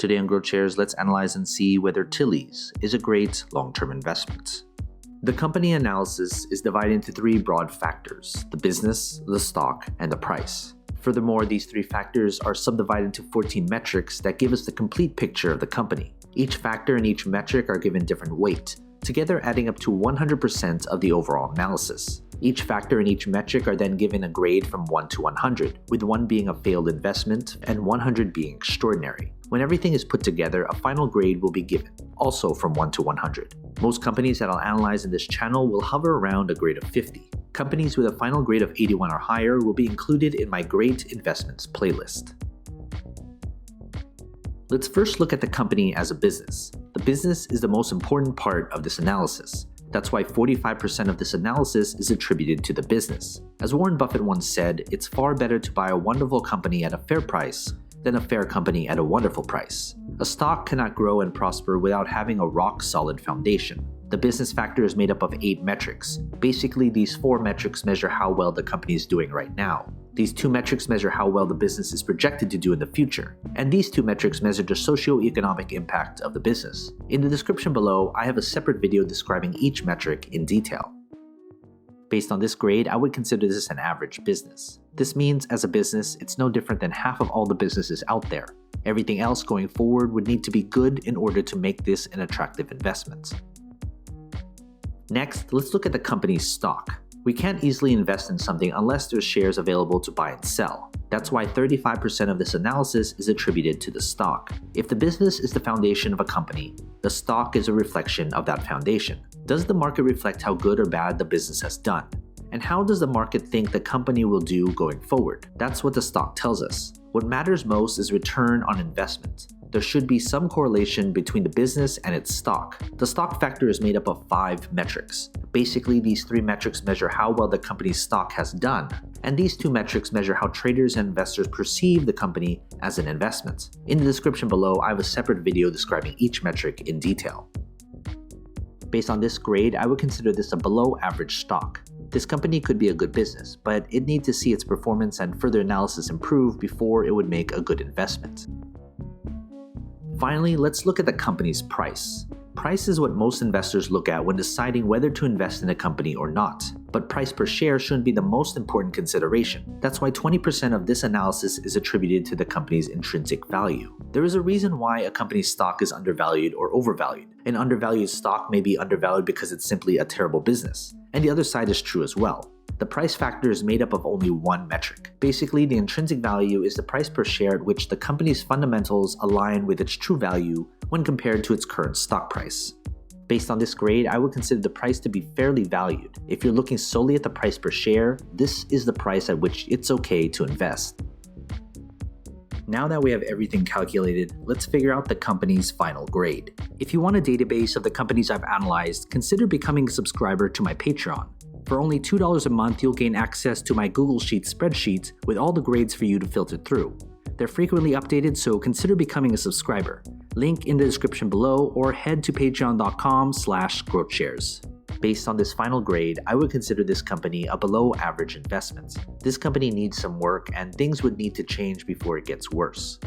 Today on GrowthShares, let's analyze and see whether Tillys is a great long-term investment. The company analysis is divided into three broad factors: the business, the stock, and the price. Furthermore, these three factors are subdivided into 14 metrics that give us the complete picture of the company. Each factor and each metric are given different weight, together adding up to 100% of the overall analysis. Each factor and each metric are then given a grade from 1 to 100, with 1 being a failed investment and 100 being extraordinary. When everything is put together, a final grade will be given, also from 1 to 100. Most companies that I'll analyze in this channel will hover around a grade of 50. Companies with a final grade of 81 or higher will be included in my Great Investments playlist. Let's first look at the company as a business. The business is the most important part of this analysis. That's why 45% of this analysis is attributed to the business. As Warren Buffett once said, it's far better to buy a wonderful company at a fair price than a fair company at a wonderful price. A stock cannot grow and prosper without having a rock-solid foundation. The business factor is made up of 8 metrics. Basically, these 4 metrics measure how well the company is doing right now. These 2 metrics measure how well the business is projected to do in the future. And these 2 metrics measure the socio-economic impact of the business. In the description below, I have a separate video describing each metric in detail. Based on this grade, I would consider this an average business. This means, as a business, it's no different than half of all the businesses out there. Everything else going forward would need to be good in order to make this an attractive investment. Next, let's look at the company's stock. We can't easily invest in something unless there's shares available to buy and sell. That's why 35% of this analysis is attributed to the stock. If the business is the foundation of a company, the stock is a reflection of that foundation. Does the market reflect how good or bad the business has done? And how does the market think the company will do going forward? That's what the stock tells us. What matters most is return on investment. There should be some correlation between the business and its stock. The stock factor is made up of 5 metrics. Basically, these 3 metrics measure how well the company's stock has done, and these 2 metrics measure how traders and investors perceive the company as an investment. In the description below, I have a separate video describing each metric in detail. Based on this grade, I would consider this a below average stock. This company could be a good business, but it needs to see its performance and further analysis improve before it would make a good investment. Finally, let's look at the company's price. Price is what most investors look at when deciding whether to invest in a company or not. But price per share shouldn't be the most important consideration. That's why 20% of this analysis is attributed to the company's intrinsic value. There is a reason why a company's stock is undervalued or overvalued. An undervalued stock may be undervalued because it's simply a terrible business. And the other side is true as well. The price factor is made up of only 1 metric. Basically, the intrinsic value is the price per share at which the company's fundamentals align with its true value when compared to its current stock price. Based on this grade, I would consider the price to be fairly valued. If you're looking solely at the price per share, this is the price at which it's okay to invest. Now that we have everything calculated, let's figure out the company's final grade. If you want a database of the companies I've analyzed, consider becoming a subscriber to my Patreon. For only $2 a month, you'll gain access to my Google Sheets spreadsheet with all the grades for you to filter through. They're frequently updated, so consider becoming a subscriber. Link in the description below, or head to patreon.com/growthshares. Based on this final grade, I would consider this company a below average investment. This company needs some work, and things would need to change before it gets worse.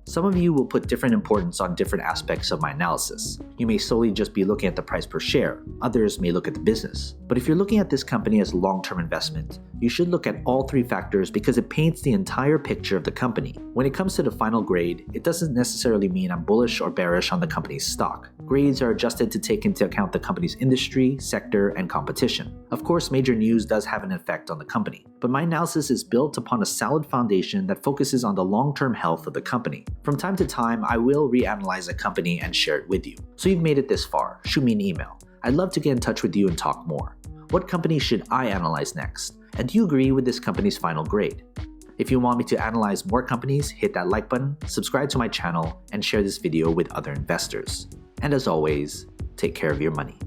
Some of you will put different importance on different aspects of my analysis. You may solely just be looking at the price per share. Others may look at the business. But if you're looking at this company as a long-term investment, you should look at all 3 factors because it paints the entire picture of the company. When it comes to the final grade, it doesn't necessarily mean I'm bullish or bearish on the company's stock. Grades are adjusted to take into account the company's industry, sector, and competition. Of course, major news does have an effect on the company, but my analysis is built upon a solid foundation that focuses on the long-term health of the company. From time to time, I will reanalyze a company and share it with you. So you've made it this far, shoot me an email. I'd love to get in touch with you and talk more. What company should I analyze next? And do you agree with this company's final grade? If you want me to analyze more companies, hit that like button, subscribe to my channel, and share this video with other investors. And as always, take care of your money.